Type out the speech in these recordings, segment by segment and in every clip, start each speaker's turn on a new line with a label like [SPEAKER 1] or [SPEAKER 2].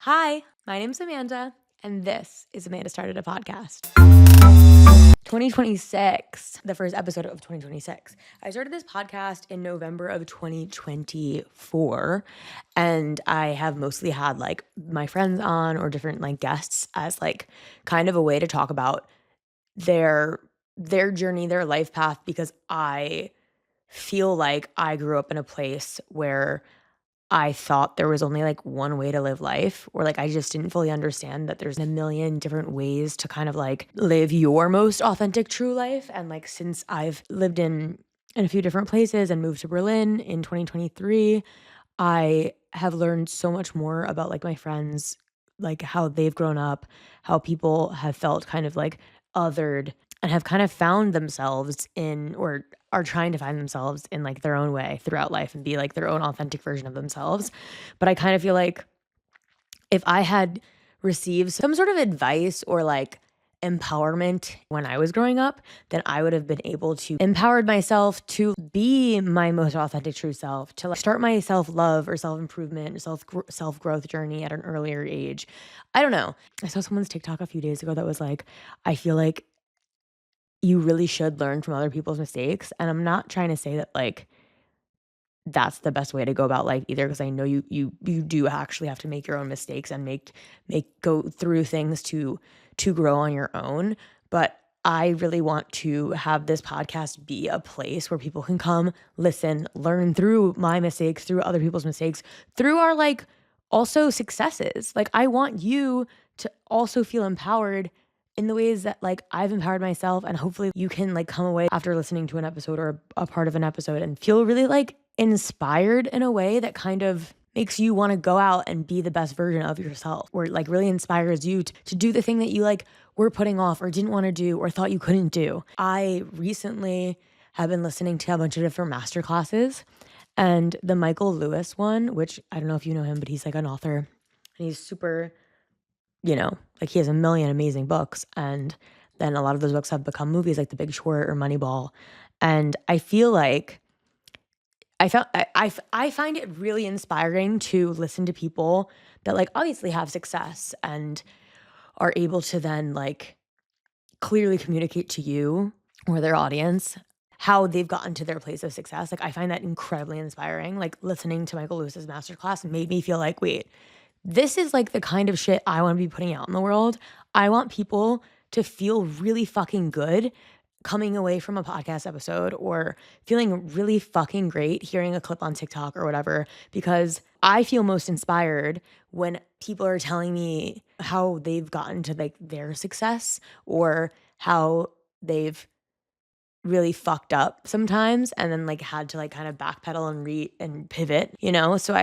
[SPEAKER 1] Hi, my name's Amanda, and this is Amanda Started a Podcast. 2026, the first episode of 2026. I started this podcast in November of 2024, and I have mostly had like my friends on or different like guests as like kind of a way to talk about their journey, their life path, because I feel like I grew up in a place where I thought there was only like one way to live life, or like I just didn't fully understand that there's a million different ways to kind of like live your most authentic true life. And like since I've lived in a few different places and moved to Berlin in 2023, I have learned so much more about like my friends, like how they've grown up, how people have felt kind of like othered and have kind of found themselves in or are trying to find themselves in like their own way throughout life and be like their own authentic version of themselves. But I kind of feel like if I had received some sort of advice or like empowerment when I was growing up, then I would have been able to empowered myself to be my most authentic true self, to like start my self-love or self-improvement or self-growth journey at an earlier age. I don't know. I saw someone's TikTok a few days ago that was like, I feel like you really should learn from other people's mistakes. And I'm not trying to say that like that's the best way to go about life either, because I know you do actually have to make your own mistakes and make go through things to grow on your own. But I really want to have this podcast be a place where people can come, listen, learn through my mistakes, through other people's mistakes, through our like also successes. Like I want you to also feel empowered in the ways that like I've empowered myself, and hopefully you can like come away after listening to an episode or a part of an episode and feel really like inspired in a way that kind of makes you want to go out and be the best version of yourself, or like really inspires you to do the thing that you like were putting off or didn't want to do or thought you couldn't do. I recently have been listening to a bunch of different master classes, and the Michael Lewis one, which I don't know if you know him, but he's like an author and he's super, like he has a million amazing books. And then a lot of those books have become movies like The Big Short or Moneyball. And I feel like I find it really inspiring to listen to people that like obviously have success and are able to then like clearly communicate to you or their audience how they've gotten to their place of success. Like I find that incredibly inspiring. Like listening to Michael Lewis's masterclass made me feel like, wait, this is like the kind of shit I want to be putting out in the world. I want people to feel really fucking good coming away from a podcast episode or feeling really fucking great hearing a clip on TikTok or whatever, because I feel most inspired when people are telling me how they've gotten to like their success or how they've really fucked up sometimes and then like had to like kind of backpedal and pivot, So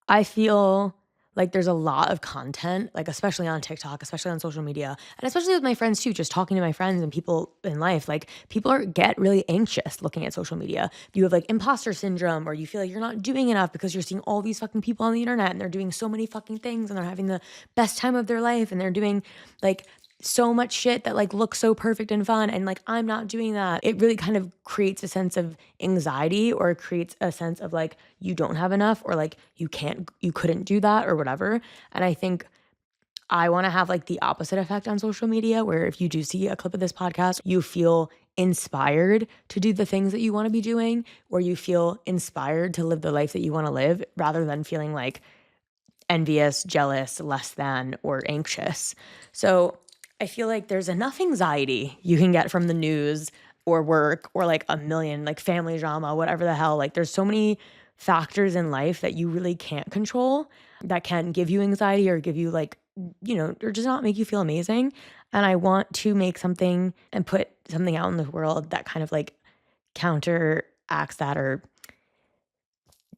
[SPEAKER 1] I feel like there's a lot of content, like especially on TikTok, especially on social media, and especially with my friends too, just talking to my friends and people in life. Like people get really anxious looking at social media. You have like imposter syndrome, or you feel like you're not doing enough because you're seeing all these fucking people on the internet and they're doing so many fucking things and they're having the best time of their life and they're doing like so much shit that like looks so perfect and fun, and like I'm not doing that. It really kind of creates a sense of anxiety, or creates a sense of like you don't have enough, or like you couldn't do that or whatever. And I think I want to have like the opposite effect on social media, where if you do see a clip of this podcast, you feel inspired to do the things that you want to be doing, or you feel inspired to live the life that you want to live, rather than feeling like envious, jealous, less than, or anxious. So I feel like there's enough anxiety you can get from the news or work or like a million like family drama, whatever the hell. Like there's so many factors in life that you really can't control that can give you anxiety or give you like, or just not make you feel amazing. And I want to make something and put something out in the world that kind of like counteracts that or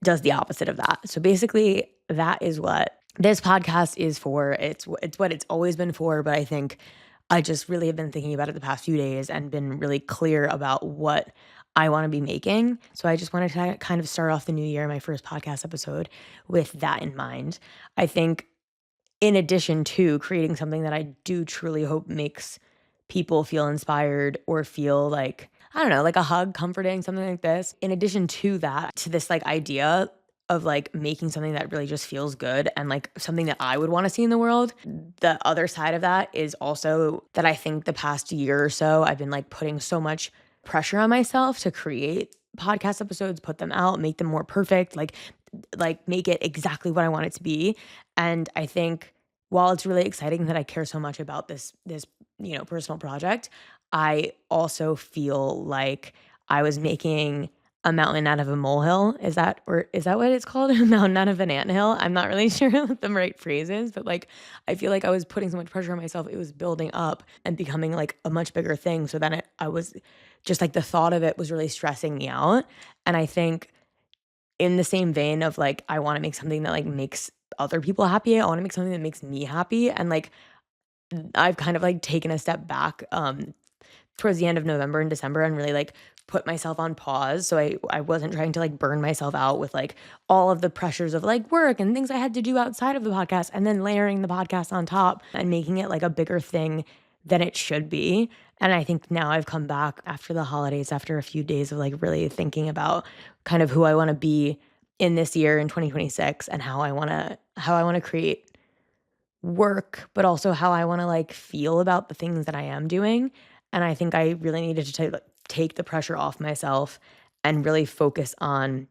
[SPEAKER 1] does the opposite of that. So basically that is what this podcast is for. It's what it's always been for, but I think I just really have been thinking about it the past few days and been really clear about what I want to be making. So I just wanted to kind of start off the new year, my first podcast episode, with that in mind. I think in addition to creating something that I do truly hope makes people feel inspired or feel like, I don't know, like a hug, comforting, something like this. In addition to that, to this like idea, of like making something that really just feels good and like something that I would want to see in the world. The other side of that is also that I think the past year or so, I've been like putting so much pressure on myself to create podcast episodes, put them out, make them more perfect, like make it exactly what I want it to be. And I think while it's really exciting that I care so much about this personal project, I also feel like I was making a mountain out of a molehill. Is that what it's called? A mountain out of an anthill. I'm not really sure what the right phrase is, but like I feel like I was putting so much pressure on myself. It was building up and becoming like a much bigger thing. So then I was just like the thought of it was really stressing me out. And I think in the same vein of like I want to make something that like makes other people happy, I want to make something that makes me happy. And like I've kind of like taken a step back towards the end of November and December and really like put myself on pause. So I wasn't trying to like burn myself out with like all of the pressures of like work and things I had to do outside of the podcast and then layering the podcast on top and making it like a bigger thing than it should be. And I think now I've come back after the holidays, after a few days of like really thinking about kind of who I want to be in this year in 2026 and how I want to create work, but also how I want to like feel about the things that I am doing. And I think I really needed to take the pressure off myself and really focus on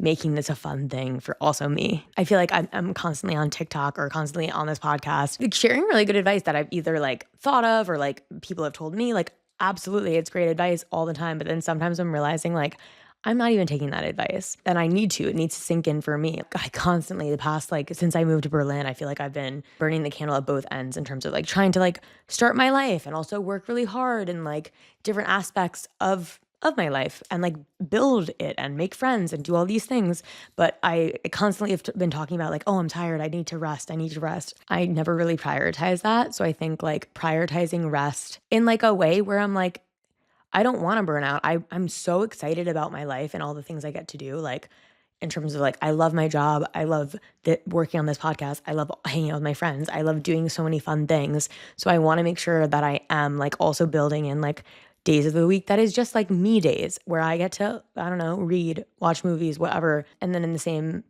[SPEAKER 1] making this a fun thing for also me. I feel like I'm constantly on TikTok or constantly on this podcast, like sharing really good advice that I've either like thought of or like people have told me. Like, absolutely, it's great advice all the time. But then sometimes I'm realizing like I'm not even taking that advice and I need to. It needs to sink in for me. I constantly, the past, like since I moved to Berlin, I feel like I've been burning the candle at both ends in terms of like trying to like start my life and also work really hard and like different aspects of my life and like build it and make friends and do all these things. But I constantly have been talking about like, oh, I'm tired. I need to rest. I need to rest. I never really prioritize that. So I think like prioritizing rest in like a way where I'm like, I don't want to burn out. I'm so excited about my life and all the things I get to do. Like in terms of like, I love my job. I love working on this podcast. I love hanging out with my friends. I love doing so many fun things. So I want to make sure that I am like also building in like days of the week that is just like me days where I get to, I don't know, read, watch movies, whatever. And then in the same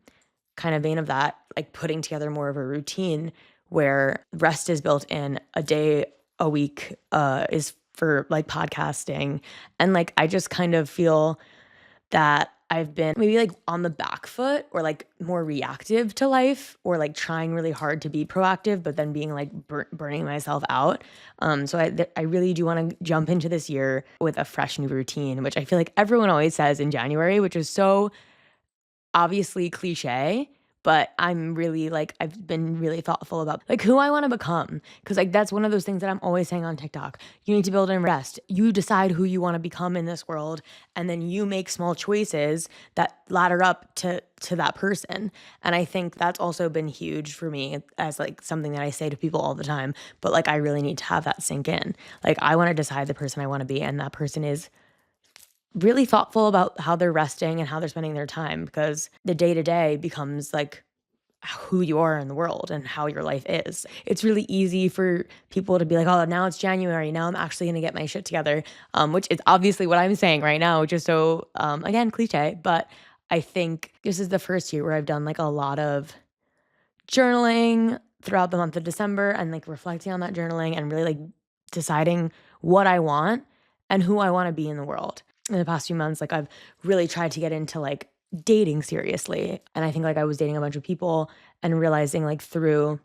[SPEAKER 1] kind of vein of that, like putting together more of a routine where rest is built in, a day a week is for like podcasting. And like I just kind of feel that I've been maybe like on the back foot or like more reactive to life or like trying really hard to be proactive, but then being like burning myself out. So I really do want to jump into this year with a fresh new routine, which I feel like everyone always says in January, which is so obviously cliche, but I'm really like, I've been really thoughtful about like who I want to become. Cause like that's one of those things that I'm always saying on TikTok. You need to build and rest. You decide who you want to become in this world. And then you make small choices that ladder up to that person. And I think that's also been huge for me as like something that I say to people all the time. But like I really need to have that sink in. Like I want to decide the person I want to be. And that person is really thoughtful about how they're resting and how they're spending their time, because the day-to-day becomes like who you are in the world and how your life is. It's really easy for people to be like, oh, now it's January. Now I'm actually going to get my shit together, which is obviously what I'm saying right now, which is so, again, cliche. But I think this is the first year where I've done like a lot of journaling throughout the month of December and like reflecting on that journaling and really like deciding what I want and who I want to be in the world. In the past few months, like I've really tried to get into like dating seriously. And I think like I was dating a bunch of people and realizing like through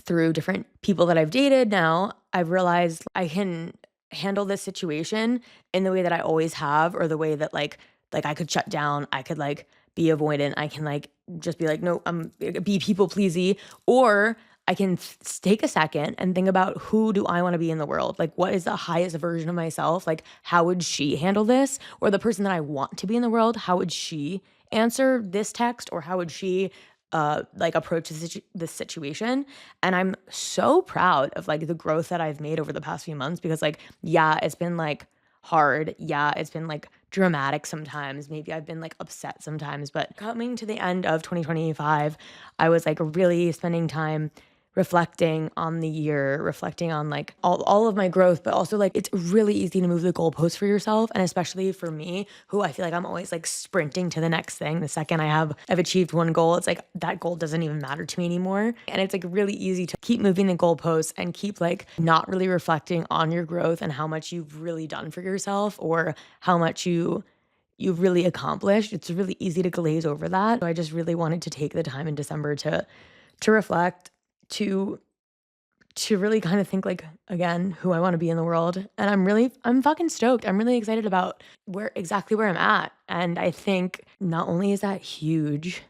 [SPEAKER 1] different people that I've dated now, I've realized I can handle this situation in the way that I always have, or the way that like I could shut down, I could like be avoidant, I can like just be like, no, be people pleasy, or I can take a second and think about who do I want to be in the world? Like, what is the highest version of myself? Like, how would she handle this? Or the person that I want to be in the world, how would she answer this text? Or how would she like approach this situation? And I'm so proud of like the growth that I've made over the past few months, because like, yeah, it's been like hard. Yeah, it's been like dramatic sometimes. Maybe I've been like upset sometimes, but coming to the end of 2025, I was like really spending time reflecting on the year, reflecting on like all of my growth, but also like it's really easy to move the goalposts for yourself. And especially for me, who I feel like I'm always like sprinting to the next thing. The second I've achieved one goal, it's like that goal doesn't even matter to me anymore. And it's like really easy to keep moving the goalposts and keep like not really reflecting on your growth and how much you've really done for yourself or how much you've really accomplished. It's really easy to glaze over that. So I just really wanted to take the time in December to reflect, to really kind of think like again who I want to be in the world. And I'm fucking stoked. I'm really excited about exactly where I'm at. And I think not only is that huge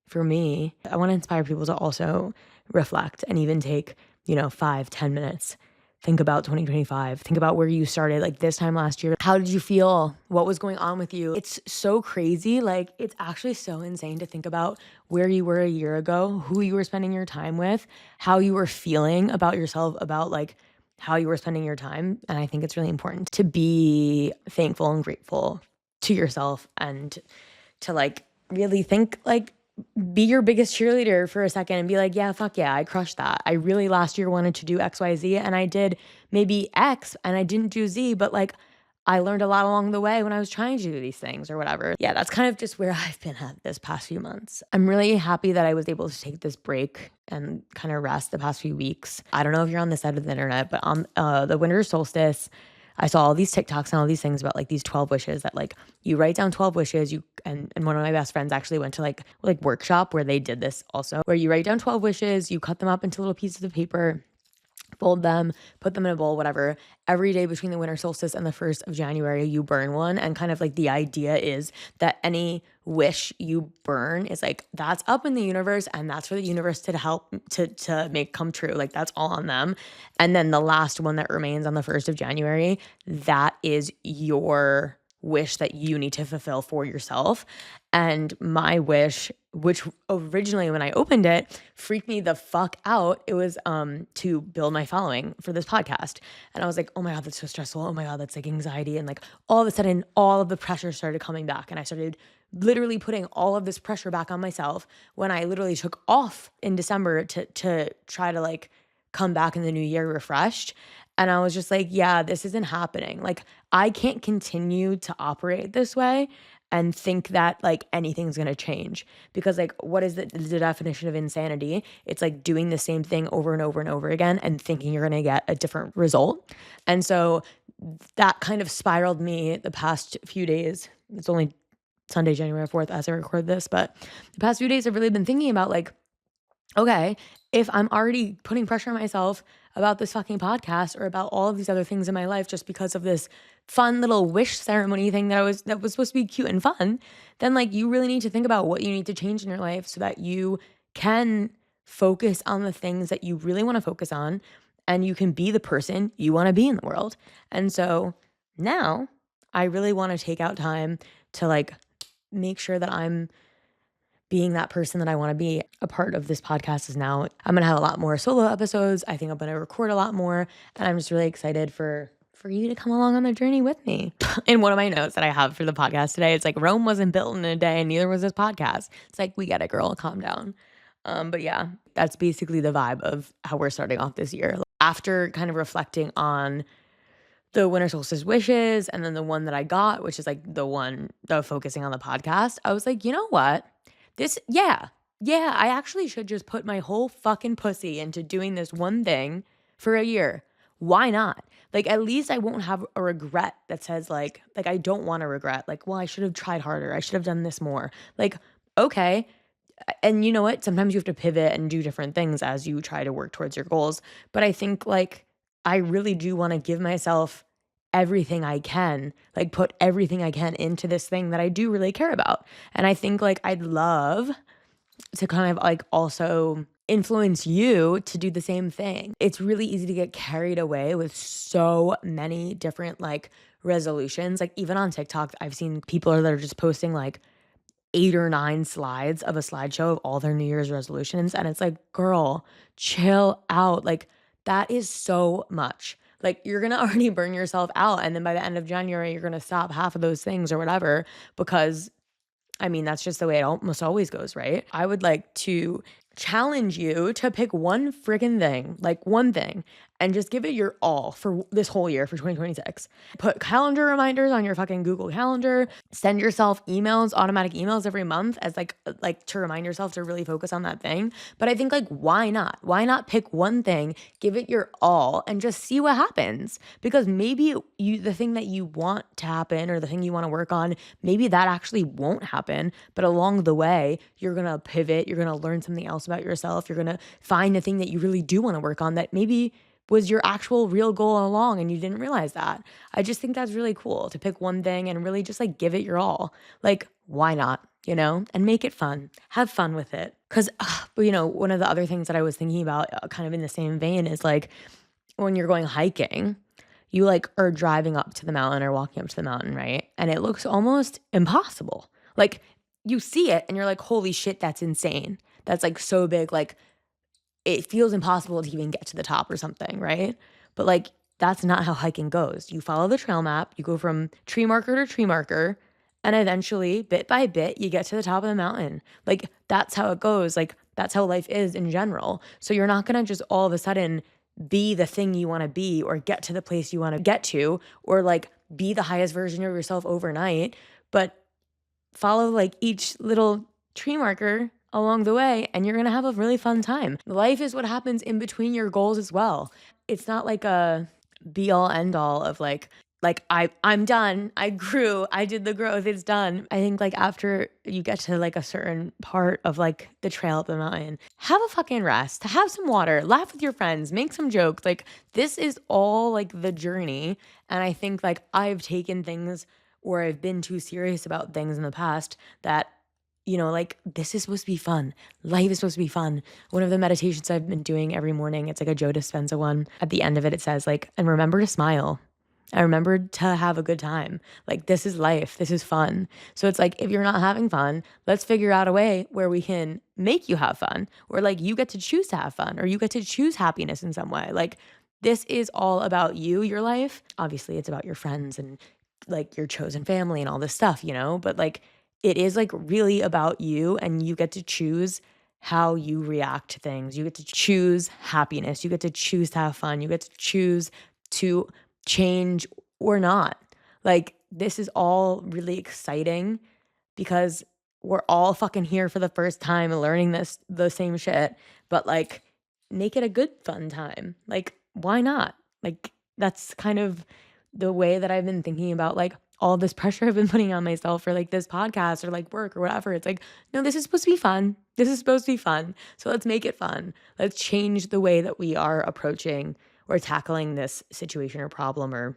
[SPEAKER 1] for me, I want to inspire people to also reflect and even take, 5-10 minutes. Think about 2025. Think about where you started like this time last year. How did you feel? What was going on with you? It's so crazy. Like, it's actually so insane to think about where you were a year ago, who you were spending your time with, how you were feeling about yourself, about like how you were spending your time. And I think it's really important to be thankful and grateful to yourself and to like really think like be your biggest cheerleader for a second and be like, yeah, fuck yeah, I crushed that. I really last year wanted to do XYZ and I did maybe X and I didn't do Z, but like I learned a lot along the way when I was trying to do these things or whatever. Yeah, that's kind of just where I've been at this past few months. I'm really happy that I was able to take this break and kind of rest the past few weeks. I don't know if you're on this side of the internet, but on the winter solstice, I saw all these TikToks and all these things about like these 12 wishes that like you write down 12 wishes. And one of my best friends actually went to like workshop where they did this also, where you write down 12 wishes, you cut them up into little pieces of paper, fold them, put them in a bowl, whatever. Every day between the winter solstice and the 1st of January, you burn one. And kind of like the idea is that any wish you burn is like, that's up in the universe and that's for the universe to help to make come true. Like that's all on them. And then the last one that remains on the 1st of January, that is your wish that you need to fulfill for yourself. And my wish, which originally when I opened it freaked me the fuck out, it was to build my following for this podcast. And I was like, oh my God, that's so stressful. Oh my God, that's like anxiety. And like all of a sudden, all of the pressure started coming back. And I started literally putting all of this pressure back on myself when I literally took off in December to try to like come back in the new year refreshed. And I was just like, yeah, this isn't happening. Like, I can't continue to operate this way and think that like anything's going to change, because like, what is the definition of insanity? It's like doing the same thing over and over and over again and thinking you're going to get a different result. And so that kind of spiraled me the past few days. It's only Sunday, January 4th as I record this, but the past few days I've really been thinking about like, okay, if I'm already putting pressure on myself about this fucking podcast or about all of these other things in my life just because of this fun little wish ceremony thing that was supposed to be cute and fun, then like you really need to think about what you need to change in your life so that you can focus on the things that you really want to focus on and you can be the person you want to be in the world. And so now I really want to take out time to like make sure that I'm being that person that I want to be. A part of this podcast is now I'm going to have a lot more solo episodes. I think I'm going to record a lot more. And I'm just really excited for you to come along on the journey with me. In one of my notes that I have for the podcast today, it's like Rome wasn't built in a day and neither was this podcast. It's like, we get it, girl. Calm down. But yeah, that's basically the vibe of how we're starting off this year. After kind of reflecting on the winter solstice wishes and then the one that I got, which is like the focusing on the podcast, I was like, you know what? I actually should just put my whole fucking pussy into doing this one thing for a year. Why not? Like, at least I won't have a regret that says like I don't want to regret. Like, well, I should have tried harder. I should have done this more. Like, okay. And you know what? Sometimes you have to pivot and do different things as you try to work towards your goals. But I think like I really do want to give myself everything I can, like put everything I can into this thing that I do really care about. And I think like I'd love to kind of like also influence you to do the same thing. It's really easy to get carried away with so many different like resolutions. Like even on TikTok, I've seen people that are just posting like 8 or 9 slides of a slideshow of all their New Year's resolutions. And it's like, girl, chill out. Like that is so much. Like you're going to already burn yourself out. And then by the end of January, you're going to stop half of those things or whatever, because I mean, that's just the way it almost always goes, right? I would like to challenge you to pick one friggin' thing, like one thing, and just give it your all for this whole year, for 2026. Put calendar reminders on your fucking Google Calendar. Send yourself emails, automatic emails every month as like to remind yourself to really focus on that thing. But I think like, why not? Why not pick one thing, give it your all, and just see what happens? Because maybe the thing that you want to happen or the thing you want to work on, maybe that actually won't happen. But along the way, you're going to pivot, you're going to learn something else about yourself. You're going to find the thing that you really do want to work on that maybe was your actual real goal all along and you didn't realize that. I just think that's really cool to pick one thing and really just like give it your all. Like, why not? You know, and make it fun. Have fun with it. Because, you know, one of the other things that I was thinking about kind of in the same vein is like when you're going hiking, you like are driving up to the mountain or walking up to the mountain, right? And it looks almost impossible. Like you see it and you're like, holy shit, that's insane. That's like so big. Like it feels impossible to even get to the top or something, right? But like that's not how hiking goes. You follow the trail map, you go from tree marker to tree marker, and eventually, bit by bit, you get to the top of the mountain. Like that's how it goes. Like that's how life is in general. So you're not gonna just all of a sudden be the thing you want to be or get to the place you want to get to or like be the highest version of yourself overnight, but follow like each little tree marker along the way and you're going to have a really fun time. Life is what happens in between your goals as well. It's not like a be all end all of like I'm done. I grew. I did the growth. It's done. I think like after you get to like a certain part of like the trail up the mountain, have a fucking rest, have some water, laugh with your friends, make some jokes. Like this is all like the journey. And I think like I've taken things or I've been too serious about things in the past that, you know, like this is supposed to be fun. Life is supposed to be fun. One of the meditations I've been doing every morning, it's like a Joe Dispenza one. At the end of it, it says like, and remember to smile. I remembered to have a good time. Like, this is life. This is fun. So it's like, if you're not having fun, let's figure out a way where we can make you have fun, or like you get to choose to have fun, or you get to choose happiness in some way. Like, this is all about you, your life. Obviously, it's about your friends and like your chosen family and all this stuff, you know? But like, it is like really about you, and you get to choose how you react to things. You get to choose happiness. You get to choose to have fun. You get to choose to change or not. Like this is all really exciting because we're all fucking here for the first time learning the same shit, but like make it a good fun time. Like why not? Like that's kind of the way that I've been thinking about like all this pressure I've been putting on myself for like this podcast or like work or whatever. It's like, no, this is supposed to be fun. This is supposed to be fun. So let's make it fun. Let's change the way that we are approaching or tackling this situation or problem or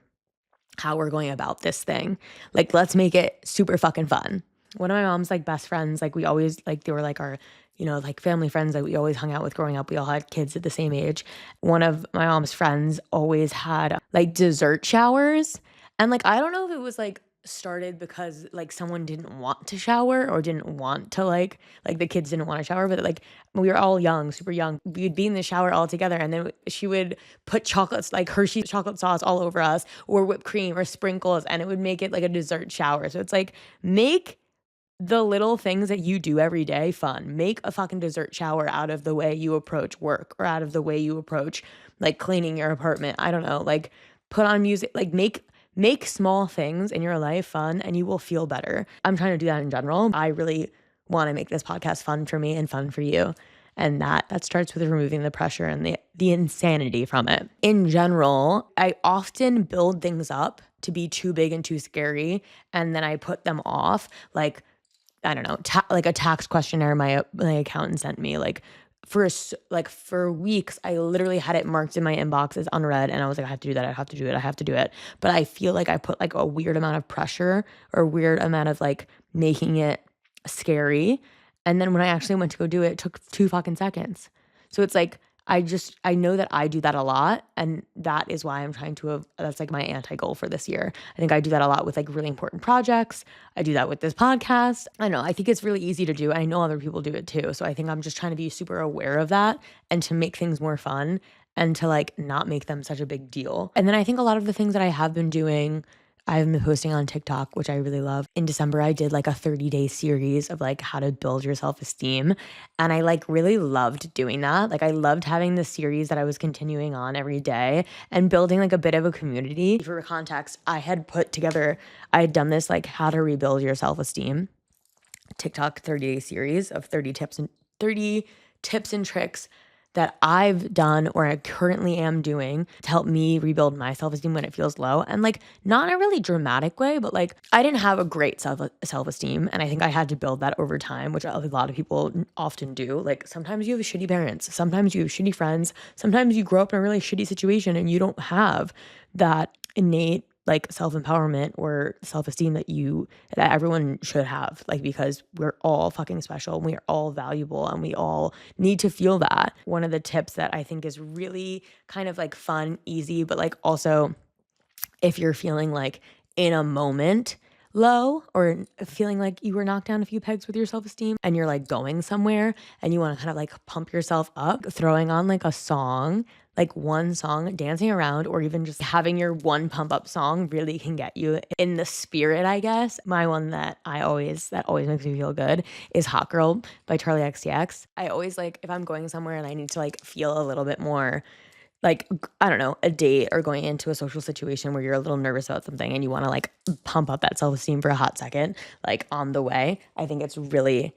[SPEAKER 1] how we're going about this thing. Like, let's make it super fucking fun. One of my mom's like best friends, like we always like, they were like our, you know, like family friends that we always hung out with growing up. We all had kids at the same age. One of my mom's friends always had like dessert showers. And like, I don't know if it was like started because like someone didn't want to shower or didn't want to like the kids didn't want to shower, but like we were all young, super young. We'd be in the shower all together and then she would put chocolates, like Hershey's chocolate sauce all over us or whipped cream or sprinkles, and it would make it like a dessert shower. So it's like, make the little things that you do every day fun. Make a fucking dessert shower out of the way you approach work or out of the way you approach like cleaning your apartment. I don't know, like put on music, like make small things in your life fun and you will feel better. I'm trying to do that in general. I really want to make this podcast fun for me and fun for you. And that starts with removing the pressure and the insanity from it. In general, I often build things up to be too big and too scary, and then I put them off. Like, I don't know, like a tax questionnaire my accountant sent me, like for weeks, I literally had it marked in my inbox as unread, and I was like, I have to do that. I have to do it. I have to do it. But I feel like I put like a weird amount of pressure or a weird amount of like making it scary. And then when I actually went to go do it, it took 2 fucking seconds. So it's like, I know that I do that a lot. And that is why I'm trying to, that's like my anti-goal for this year. I think I do that a lot with like really important projects. I do that with this podcast. I know, I think it's really easy to do. I know other people do it too. So I think I'm just trying to be super aware of that and to make things more fun and to like not make them such a big deal. And then I think a lot of the things that I have been doing I've been posting on TikTok, which I really love. In December, I did like a 30-day series of like how to build your self-esteem. And I like really loved doing that. Like I loved having the series that I was continuing on every day and building like a bit of a community. For context, I had done this like how to rebuild your self-esteem TikTok 30-day series of 30 tips and tricks that I've done or I currently am doing to help me rebuild my self-esteem when it feels low. And like not in a really dramatic way, but like I didn't have a great self-esteem. And I think I had to build that over time, which a lot of people often do. Like sometimes you have shitty parents, sometimes you have shitty friends, sometimes you grow up in a really shitty situation and you don't have that innate like self-empowerment or self-esteem that everyone should have, like, because we're all fucking special and we are all valuable and we all need to feel that. One of the tips that I think is really kind of like fun, easy, but like also if you're feeling like in a moment low or feeling like you were knocked down a few pegs with your self-esteem and you're like going somewhere and you want to kind of like pump yourself up, throwing on like a song, like one song, dancing around, or even just having your one pump up song really can get you in the spirit, I guess. My one that always makes me feel good is Hot Girl by Charlie XCX. I always like, if I'm going somewhere and I need to like feel a little bit more like, I don't know, a date or going into a social situation where you're a little nervous about something and you want to like pump up that self-esteem for a hot second, like on the way, I think it's a really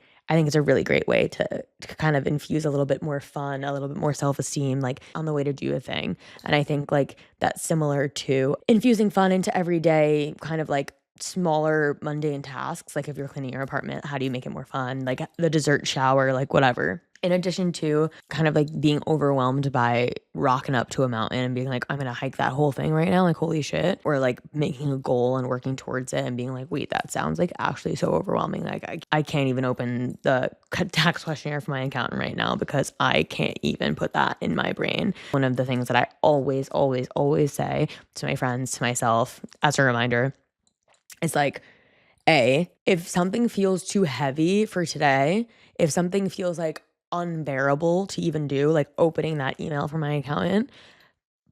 [SPEAKER 1] great way to kind of infuse a little bit more fun, a little bit more self-esteem, like on the way to do a thing. And I think like that's similar to infusing fun into everyday kind of like smaller mundane tasks. Like if you're cleaning your apartment, how do you make it more fun? Like the dessert shower, like whatever. In addition to kind of like being overwhelmed by rocking up to a mountain and being like, I'm gonna hike that whole thing right now, like holy shit, or like making a goal and working towards it and being like, wait, that sounds like actually so overwhelming. Like I can't even open the tax questionnaire for my accountant right now because I can't even put that in my brain. One of the things that I always say to my friends, to myself as a reminder is like, if something feels too heavy for today, if something feels like unbearable to even do, like opening that email from my accountant,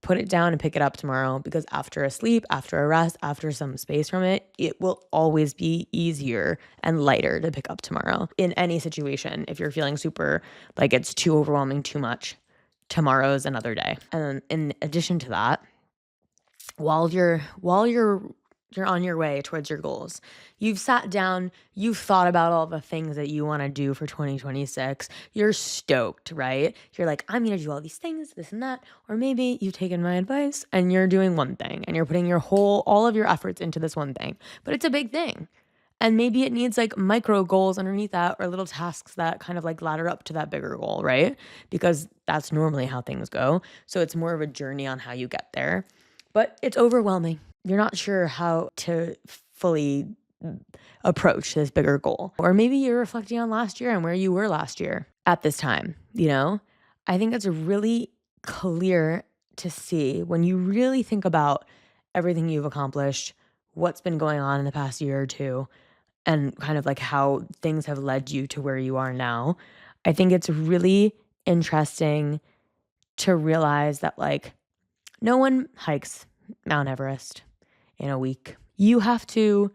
[SPEAKER 1] put it down and pick it up tomorrow, because after a sleep, after a rest, after some space from it, it will always be easier and lighter to pick up tomorrow. In any situation, if you're feeling super like it's too overwhelming, too much, tomorrow's another day. And in addition to that, while you're on your way towards your goals, you've sat down, you've thought about all the things that you want to do for 2026, you're stoked, right? You're like, I'm going to do all these things, this and that. Or maybe you've taken my advice and you're doing one thing and you're putting all of your efforts into this one thing, but it's a big thing. And maybe it needs like micro goals underneath that, or little tasks that kind of like ladder up to that bigger goal, right? Because that's normally how things go. So it's more of a journey on how you get there. But it's overwhelming. You're not sure how to fully approach this bigger goal. Or maybe you're reflecting on last year and where you were last year at this time, you know? I think it's really clear to see when you really think about everything you've accomplished, what's been going on in the past year or two, and kind of like how things have led you to where you are now. I think it's really interesting to realize that like no one hikes Mount Everest in a week. You have to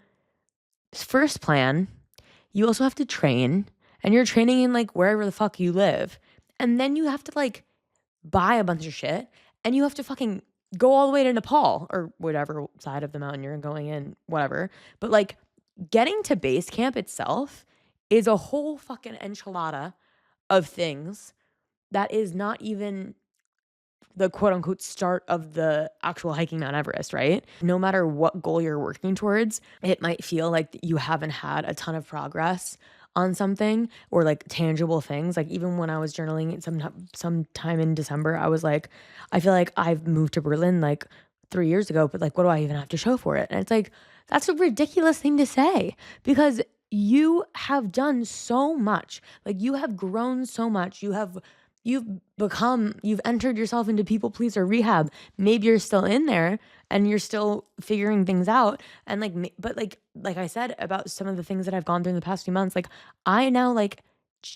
[SPEAKER 1] first plan. You also have to train, and you're training in like wherever the fuck you live. And then you have to like buy a bunch of shit, and you have to fucking go all the way to Nepal or whatever side of the mountain you're going in, whatever. But like getting to base camp itself is a whole fucking enchilada of things that is not even the quote unquote start of the actual hiking Mount Everest, right? No matter what goal you're working towards, it might feel like you haven't had a ton of progress on something or like tangible things. Like even when I was journaling sometime in December, I was like, I feel like I've moved to Berlin like 3 years ago, but like, what do I even have to show for it? And it's like, that's a ridiculous thing to say, because you have done so much. Like you have grown so much. You've entered yourself into people pleaser rehab. Maybe you're still in there and you're still figuring things out. And like, but like I said about some of the things that I've gone through in the past few months, like I now like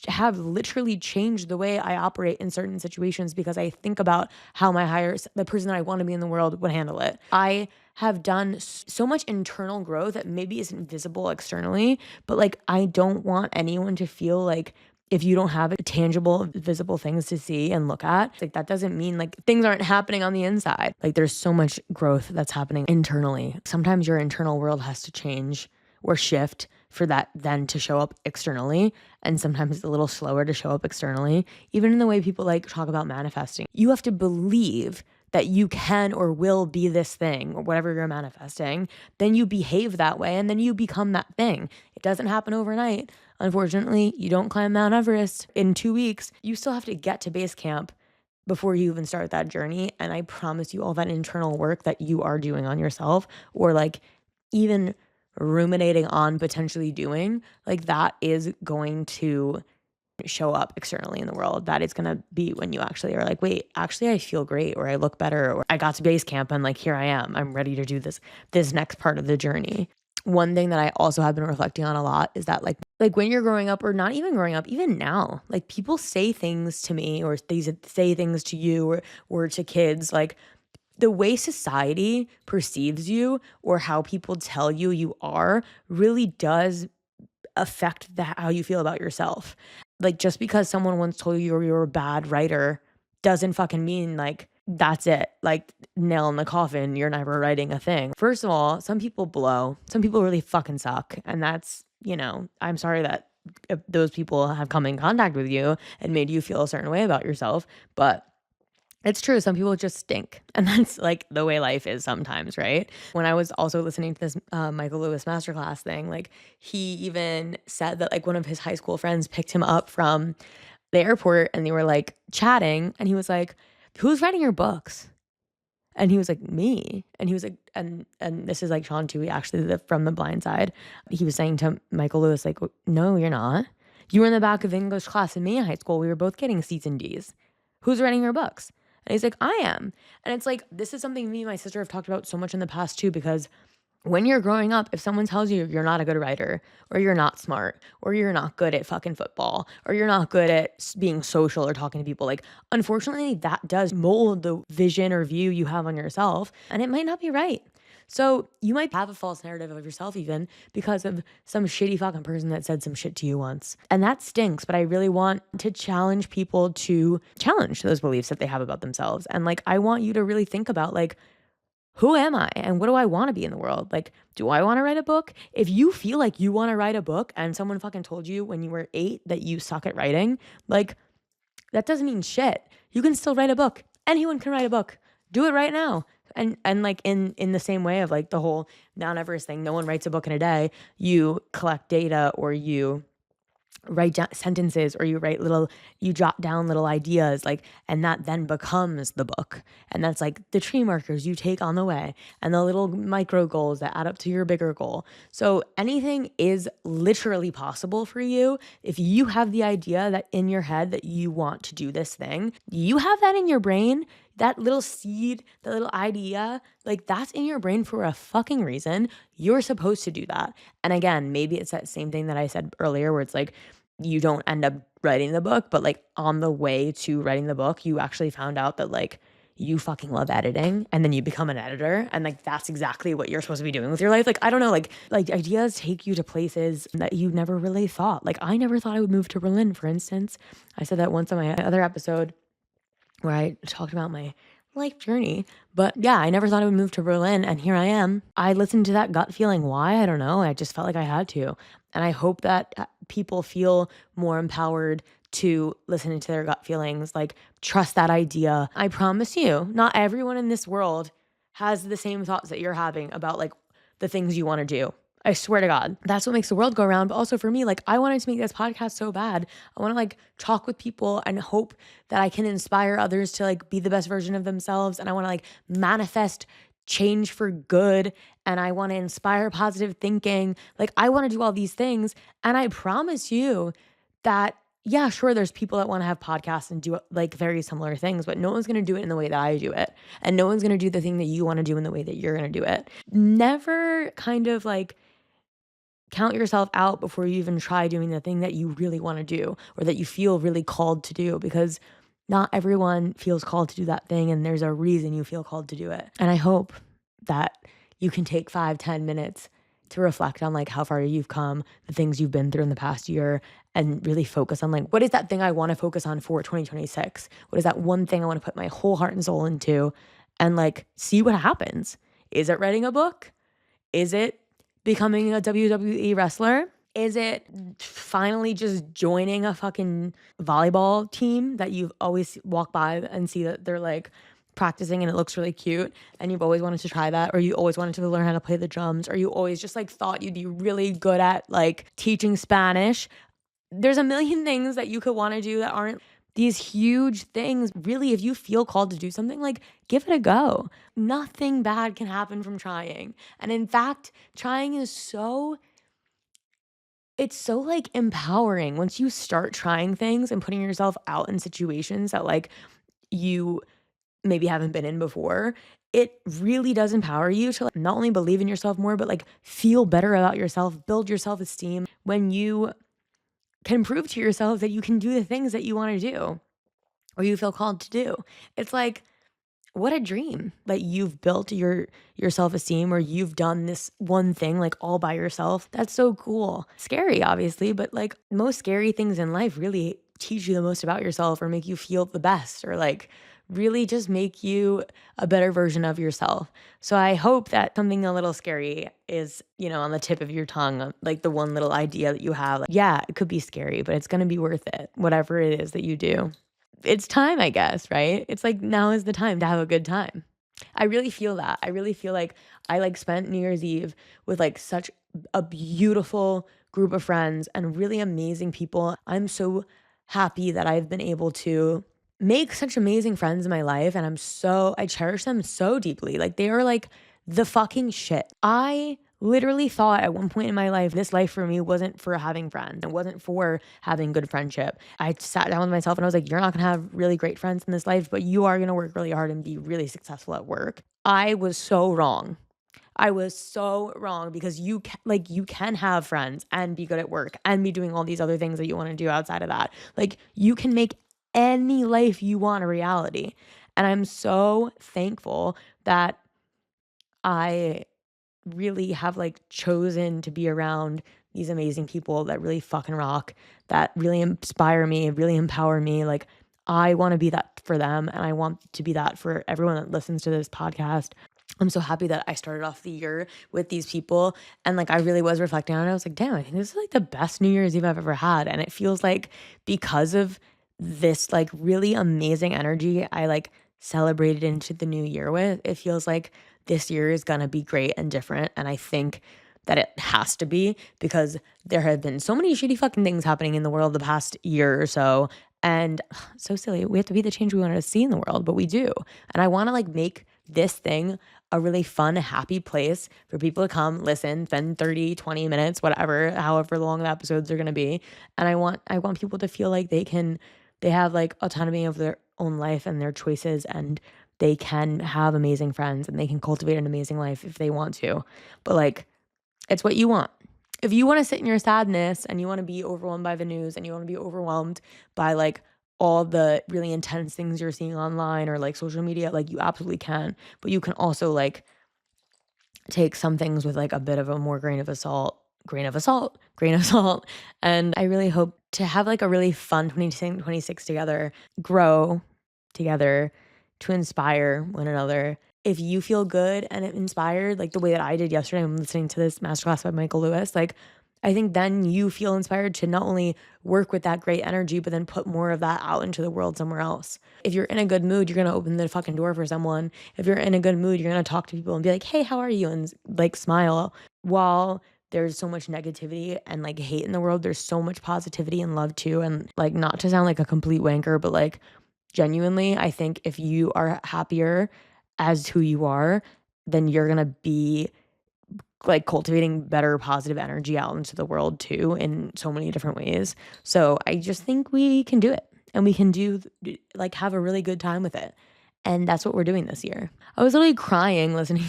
[SPEAKER 1] have literally changed the way I operate in certain situations because I think about how the person that I want to be in the world would handle it. I have done so much internal growth that maybe isn't visible externally, but like I don't want anyone to feel like if you don't have tangible, visible things to see and look at, like that doesn't mean like things aren't happening on the inside. Like there's so much growth that's happening internally. Sometimes your internal world has to change or shift for that then to show up externally. And sometimes it's a little slower to show up externally. Even in the way people like talk about manifesting, you have to believe that you can or will be this thing or whatever you're manifesting. Then you behave that way and then you become that thing. It doesn't happen overnight. Unfortunately, you don't climb Mount Everest in 2 weeks. You still have to get to base camp before you even start that journey. And I promise you, all that internal work that you are doing on yourself, or like even ruminating on potentially doing, like that is going to show up externally in the world. That is going to be when you actually are like, wait, actually I feel great, or I look better, or I got to base camp and like here I am. I'm ready to do this next part of the journey. One thing that I also have been reflecting on a lot is that like when you're growing up, or not even growing up, even now, like people say things to me, or they say things to you, or to kids, like the way society perceives you or how people tell you you are really does affect how you feel about yourself. Like just because someone once told you you're a bad writer doesn't fucking mean like that's it. Like nail in the coffin, you're never writing a thing. First of all, some people blow. Some people really fucking suck. And that's, I'm sorry that those people have come in contact with you and made you feel a certain way about yourself. But it's true. Some people just stink. And that's like the way life is sometimes, right? When I was also listening to this Michael Lewis masterclass thing, like he even said that like one of his high school friends picked him up from the airport and they were like chatting. And he was like, who's writing your books? And he was like, me. And he was like, and this is like Sean Tui, actually from The Blind Side. He was saying to Michael Lewis, like, no, you're not. You were in the back of English class in me in high school. We were both getting C's and D's. Who's writing your books? And he's like, I am. And it's like, this is something me and my sister have talked about so much in the past too, because when you're growing up, if someone tells you you're not a good writer, or you're not smart, or you're not good at fucking football, or you're not good at being social or talking to people, like, unfortunately, that does mold the vision or view you have on yourself, and it might not be right. So you might have a false narrative of yourself even because of some shitty fucking person that said some shit to you once. And that stinks, but I really want to challenge people to challenge those beliefs that they have about themselves. And like, I want you to really think about like, who am I and what do I want to be in the world? Like, do I want to write a book? If you feel like you want to write a book and someone fucking told you when you were 8 that you suck at writing, like, that doesn't mean shit. You can still write a book. Anyone can write a book. Do it right now. And like in the same way of like the whole Mount Everest thing, no one writes a book in a day. You collect data, or you write down sentences, or you jot down little ideas, like, and that then becomes the book. And that's like the tree markers you take on the way and the little micro goals that add up to your bigger goal. So anything is literally possible for you. If you have the idea that in your head that you want to do this thing, you have that in your brain, that little seed, that little idea, like that's in your brain for a fucking reason. You're supposed to do that. And again, maybe it's that same thing that I said earlier where it's like, you don't end up writing the book, but like on the way to writing the book, you actually found out that like you fucking love editing, and then you become an editor, and like that's exactly what you're supposed to be doing with your life. Like, I don't know, like ideas take you to places that you never really thought. Like I never thought I would move to Berlin, for instance. I said that once on my other episode where I talked about my life journey. But yeah, I never thought I would move to Berlin, and here I am. I listened to that gut feeling. Why? I don't know. I just felt like I had to. And I hope that people feel more empowered to listen into their gut feelings, like trust that idea. I promise you, not everyone in this world has the same thoughts that you're having about like the things you want to do. I swear to God, that's what makes the world go around. But also for me, like I wanted to make this podcast so bad. I want to like talk with people and hope that I can inspire others to like be the best version of themselves. And I want to like manifest change for good. And I want to inspire positive thinking. Like I want to do all these things. And I promise you that, yeah, sure, there's people that want to have podcasts and do like very similar things, but no one's going to do it in the way that I do it. And no one's going to do the thing that you want to do in the way that you're going to do it. Never kind of like count yourself out before you even try doing the thing that you really want to do or that you feel really called to do, because not everyone feels called to do that thing, and there's a reason you feel called to do it. And I hope that you can take 5-10 minutes to reflect on like how far you've come, the things you've been through in the past year, and really focus on like, what is that thing I want to focus on for 2026? What is that one thing I want to put my whole heart and soul into, and like see what happens? Is it writing a book? Is it becoming a WWE wrestler? Is it finally just joining a fucking volleyball team that you've always walked by and see that they're like practicing and it looks really cute and you've always wanted to try that, or you always wanted to learn how to play the drums, or you always just like thought you'd be really good at like teaching Spanish? There's a million things that you could want to do that aren't these huge things. Really, if you feel called to do something, like give it a go. Nothing bad can happen from trying. And in fact, trying is it's so like empowering once you start trying things and putting yourself out in situations that like you maybe haven't been in before. It really does empower you to like, not only believe in yourself more, but like feel better about yourself, build your self-esteem when you can prove to yourself that you can do the things that you want to do or you feel called to do. It's like, what a dream that you've built your self-esteem, or you've done this one thing like all by yourself. That's so cool. Scary, obviously, but like most scary things in life really teach you the most about yourself or make you feel the best, or like really just make you a better version of yourself. So I hope that something a little scary is, on the tip of your tongue, like the one little idea that you have. Like, yeah, it could be scary, but it's going to be worth it, whatever it is that you do. It's time, I guess, right? It's like now is the time to have a good time. I really feel that. I really feel like I like spent New Year's Eve with like such a beautiful group of friends and really amazing people. I'm so happy that I've been able to make such amazing friends in my life, and I cherish them so deeply. Like they are like the fucking shit. I literally thought at one point in my life, this life for me wasn't for having friends. It wasn't for having good friendship. I sat down with myself and I was like, you're not gonna have really great friends in this life, but you are gonna work really hard and be really successful at work. I was so wrong. I was so wrong, because you can have friends and be good at work and be doing all these other things that you want to do outside of that. Like you can make any life you want a reality. And I'm so thankful that I really have like chosen to be around these amazing people that really fucking rock, that really inspire me, really empower me. Like I want to be that for them, and I want to be that for everyone that listens to this podcast. I'm so happy that I started off the year with these people, and like I really was reflecting on it. I was like, damn, I think this is like the best New Year's Eve I've ever had. And it feels like because of this like really amazing energy I like celebrated into the new year with, it feels like this year is gonna be great and different. And I think that it has to be, because there have been so many shitty fucking things happening in the world the past year or so. And so silly. We have to be the change we wanted to see in the world, but we do. And I want to like make this thing a really fun, happy place for people to come, listen, spend 30, 20 minutes, whatever, however long the episodes are going to be. And I want people to feel like they have like autonomy of their own life and their choices, and they can have amazing friends and they can cultivate an amazing life if they want to. But like, it's what you want. If you want to sit in your sadness and you want to be overwhelmed by the news and you want to be overwhelmed by like all the really intense things you're seeing online or like social media, like you absolutely can. But you can also like take some things with like a bit of a more grain of salt. And I really hope to have like a really fun 2026 together, grow together, to inspire one another. If you feel good and inspired, like the way that I did yesterday, I'm listening to this masterclass by Michael Lewis, like I think then you feel inspired to not only work with that great energy, but then put more of that out into the world somewhere else. If you're in a good mood, you're going to open the fucking door for someone. If you're in a good mood, you're going to talk to people and be like, hey, how are you? And like smile. While there's so much negativity and like hate in the world, there's so much positivity and love too. And like, not to sound like a complete wanker, but like genuinely, I think if you are happier as who you are, then you're going to be like cultivating better positive energy out into the world too, in so many different ways. So I just think we can do it, and we can like have a really good time with it. And that's what we're doing this year. I was literally crying listening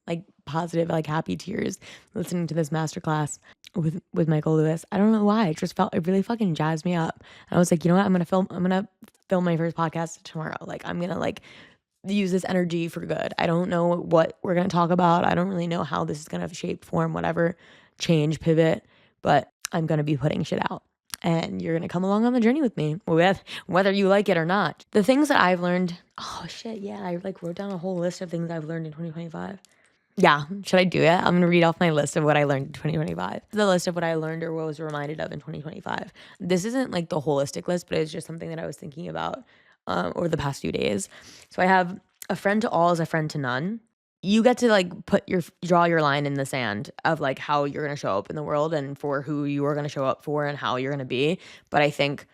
[SPEAKER 1] like positive, like happy tears listening to this masterclass. with Michael Lewis. I don't know why. It really fucking jazzed me up. And I was like, you know what? I'm gonna film my first podcast tomorrow. Like I'm gonna like use this energy for good. I don't know what we're gonna talk about. I don't really know how this is gonna shape, form, whatever, change, pivot, but I'm gonna be putting shit out. And you're gonna come along on the journey with me, with whether you like it or not. The things that I've learned, oh shit, yeah, I like wrote down a whole list of things I've learned in 2025. Yeah, should I do it? I'm gonna read off my list of what I learned in 2025. The list of what I learned or what was reminded of in 2025. This isn't like the holistic list, but it's just something that I was thinking about over the past few days. So I have a friend to all is a friend to none. You get to like draw your line in the sand of like how you're gonna show up in the world and for who you are gonna show up for and how you're gonna be. But I think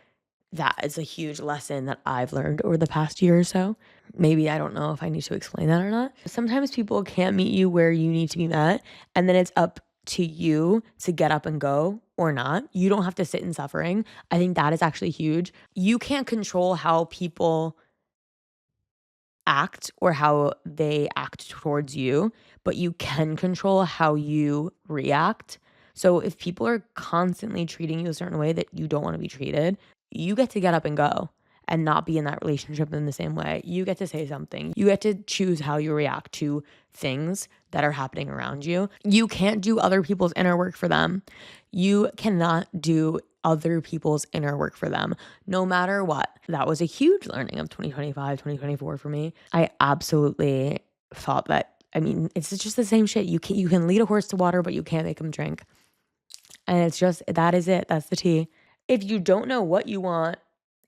[SPEAKER 1] that is a huge lesson that I've learned over the past year or so. Maybe I don't know if I need to explain that or not. Sometimes people can't meet you where you need to be met, and then it's up to you to get up and go or not. You don't have to sit in suffering. I think that is actually huge. You can't control how people act or how they act towards you, but you can control how you react. So if people are constantly treating you a certain way that you don't want to be treated, you get to get up and go and not be in that relationship in the same way. You get to say something. You get to choose how you react to things that are happening around you. You can't do other people's inner work for them. You cannot do other people's inner work for them, no matter what. That was a huge learning of 2025, 2024 for me. I absolutely thought that, I mean, it's just the same shit. You can lead a horse to water, but you can't make him drink. And it's just, that is it. That's the tea. If you don't know what you want,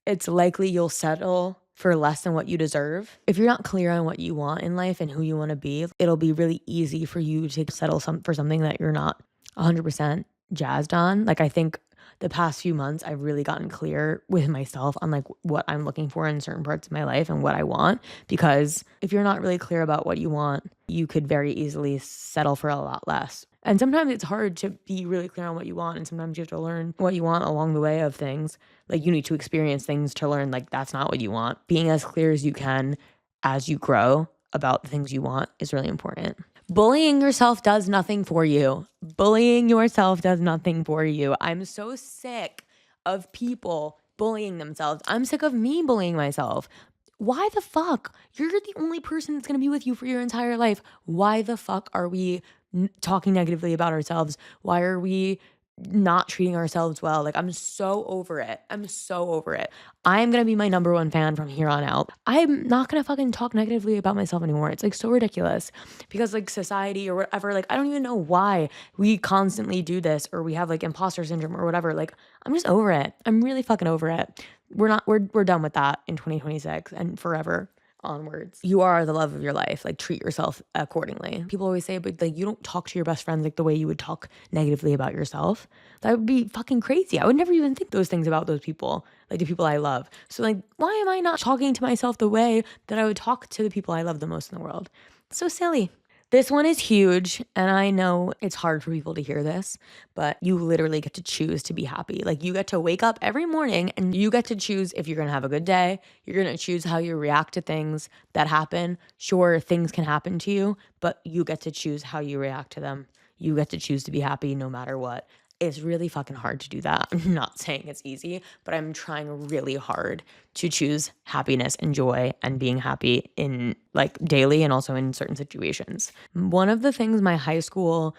[SPEAKER 1] it's likely you'll settle for less than what you deserve. If you're not clear on what you want in life and who you want to be, it'll be really easy for you to settle for something that you're not 100% jazzed on. Like I think the past few months, I've really gotten clear with myself on like what I'm looking for in certain parts of my life and what I want. Because if you're not really clear about what you want, you could very easily settle for a lot less. And sometimes it's hard to be really clear on what you want. And sometimes you have to learn what you want along the way of things. Like you need to experience things to learn like that's not what you want. Being as clear as you can as you grow about the things you want is really important. Bullying yourself does nothing for you. Bullying yourself does nothing for you. I'm so sick of people bullying themselves. I'm sick of me bullying myself. Why the fuck? You're the only person that's going to be with you for your entire life. Why the fuck are we talking negatively about ourselves? Why are we not treating ourselves well? Like, I'm so over it. I'm so over it. I'm going to be my number one fan from here on out. I'm not going to fucking talk negatively about myself anymore. It's like so ridiculous because like society or whatever, like I don't even know why we constantly do this or we have like imposter syndrome or whatever. Like I'm just over it. I'm really fucking over it. We're done with that in 2026 and forever onwards. You are the love of your life. Like treat yourself accordingly. People always say, but like you don't talk to your best friends like the way you would talk negatively about yourself. That would be fucking crazy. I would never even think those things about those people, like the people I love. So like, why am I not talking to myself the way that I would talk to the people I love the most in the world? It's so silly. This one is huge, and I know it's hard for people to hear this, but you literally get to choose to be happy. Like you get to wake up every morning and you get to choose if you're going to have a good day. You're going to choose how you react to things that happen. Sure, things can happen to you, but you get to choose how you react to them. You get to choose to be happy no matter what. It's really fucking hard to do that. I'm not saying it's easy, but I'm trying really hard to choose happiness and joy and being happy in like daily and also in certain situations. One of the things my high school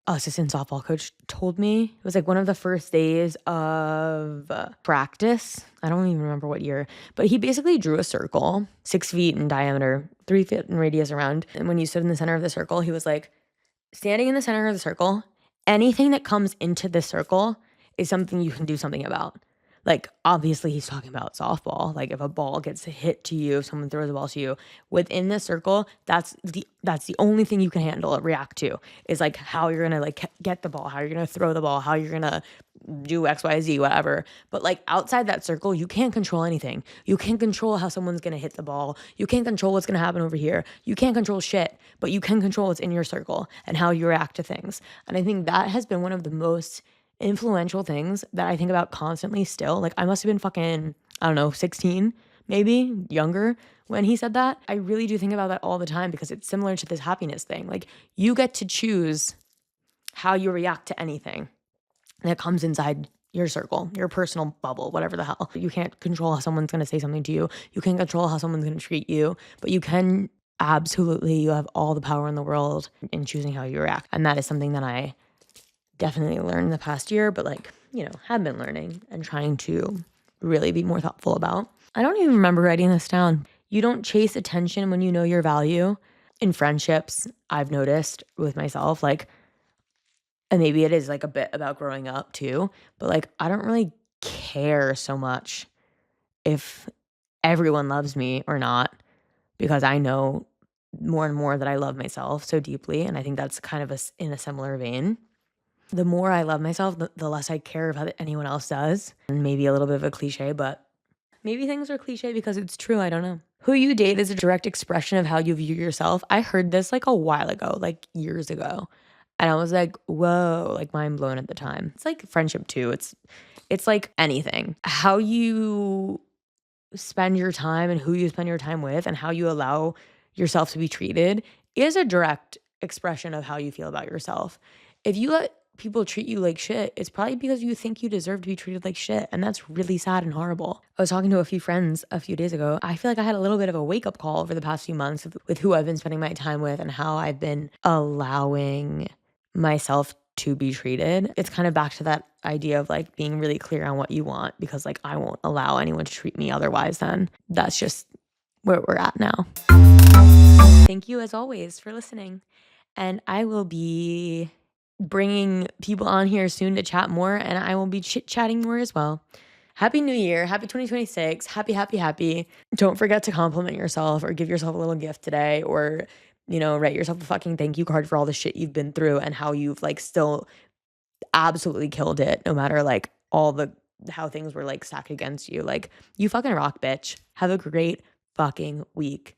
[SPEAKER 1] assistant softball coach told me, it was like one of the first days of practice. I don't even remember what year, but he basically drew a circle 6 feet in diameter, 3 feet in radius around. And when you stood in the center of the circle, he was like, standing in the center of the circle, anything that comes into this circle is something you can do something about. Like, obviously, he's talking about softball. Like, if a ball gets hit to you, if someone throws a ball to you, within this circle, that's the only thing you can handle or react to is like how you're gonna like get the ball, how you're gonna throw the ball, how you're gonna do X, Y, Z, whatever. But like outside that circle, you can't control anything. You can't control how someone's gonna hit the ball. You can't control what's gonna happen over here. You can't control shit, but you can control what's in your circle and how you react to things. And I think that has been one of the most influential things that I think about constantly still. Like I must have been fucking, I don't know, 16, maybe younger when he said that. I really do think about that all the time because it's similar to this happiness thing. Like you get to choose how you react to anything. that comes inside your circle, your personal bubble, whatever the hell. You can't control how someone's going to say something to you. You can't control how someone's going to treat you, but you can absolutely, you have all the power in the world in choosing how you react. And that is something that I definitely learned in the past year, but like, have been learning and trying to really be more thoughtful about. I don't even remember writing this down. You don't chase attention when you know your value. In friendships, I've noticed with myself, like, and maybe it is like a bit about growing up too, but like, I don't really care so much if everyone loves me or not, because I know more and more that I love myself so deeply. And I think that's kind of in a similar vein. The more I love myself, the less I care about anyone else does. And maybe a little bit of a cliche, but maybe things are cliche because it's true. I don't know. Who you date is a direct expression of how you view yourself. I heard this like a while ago, like years ago. And I was like, whoa, like mind blown at the time. It's like friendship too. It's like anything. How you spend your time and who you spend your time with and how you allow yourself to be treated is a direct expression of how you feel about yourself. If you let people treat you like shit, it's probably because you think you deserve to be treated like shit. And that's really sad and horrible. I was talking to a few friends a few days ago. I feel like I had a little bit of a wake up call over the past few months with who I've been spending my time with and how I've been allowing myself to be treated. It's kind of back to that idea of like being really clear on what you want, because like I won't allow anyone to treat me otherwise. Then that's just where we're at now. Thank you as always for listening. And I will be bringing people on here soon to chat more, and I will be chit-chatting more as well. Happy New Year. Happy 2026. Happy, happy, happy. Don't forget to compliment yourself or give yourself a little gift today, or, write yourself a fucking thank you card for all the shit you've been through and how you've like still absolutely killed it, no matter like how things were like stacked against you. Like, you fucking rock, bitch. Have a great fucking week.